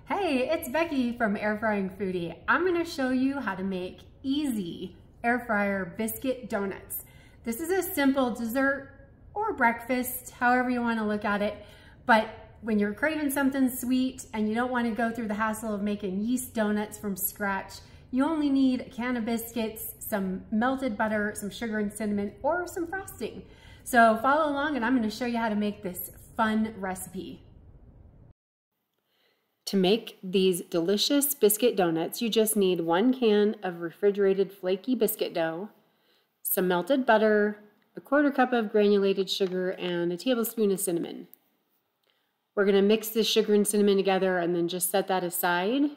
Hey, it's Becky from Air Frying Foodie. I'm gonna show you how to make easy air fryer biscuit donuts. This is a simple dessert or breakfast, however you wanna look at it. But when you're craving something sweet and you don't wanna go through the hassle of making yeast donuts from scratch, you only need a can of biscuits, some melted butter, some sugar and cinnamon, or some frosting. So follow along and I'm gonna show you how to make this fun recipe. To make these delicious biscuit donuts, you just need 1 can of refrigerated flaky biscuit dough, some melted butter, a 1/4 cup of granulated sugar, and a tablespoon of cinnamon. We're going to mix the sugar and cinnamon together and then just set that aside.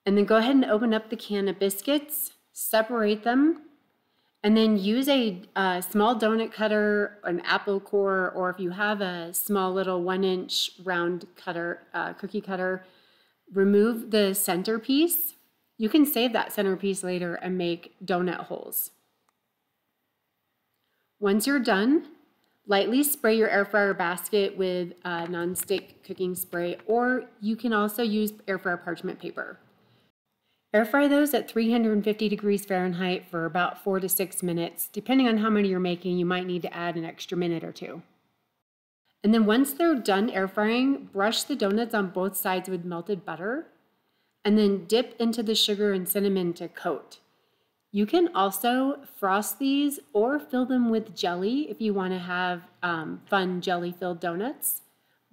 And then go ahead and open up the can of biscuits, separate them, and then use a small donut cutter, an apple core, or if you have a small little 1-inch round cutter, cookie cutter, remove the centerpiece. You can save that centerpiece later and make donut holes. Once you're done, lightly spray your air fryer basket with nonstick cooking spray, or you can also use air fryer parchment paper. Air fry those at 350 degrees Fahrenheit for about 4 to 6 minutes. Depending on how many you're making, you might need to add an extra minute or 2. And then once they're done air frying, brush the donuts on both sides with melted butter, and then dip into the sugar and cinnamon to coat. You can also frost these or fill them with jelly if you want to have fun jelly-filled donuts.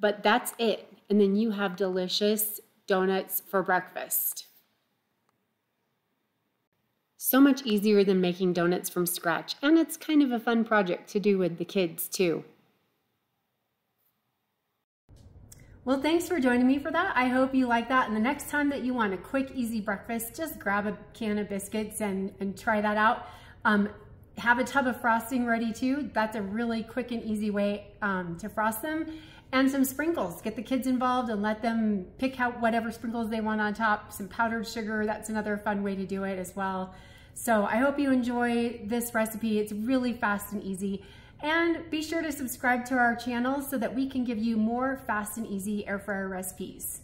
But that's it. And then you have delicious donuts for breakfast. So much easier than making donuts from scratch, and it's kind of a fun project to do with the kids too. Well, thanks for joining me for that. I hope you like that. And the next time that you want a quick, easy breakfast, just grab a can of biscuits and try that out. Have a tub of frosting ready too. That's a really quick and easy way to frost them. And some sprinkles. Get the kids involved and let them pick out whatever sprinkles they want on top. Some powdered sugar, that's another fun way to do it as well. So I hope you enjoy this recipe. It's really fast and easy. And be sure to subscribe to our channel so that we can give you more fast and easy air fryer recipes.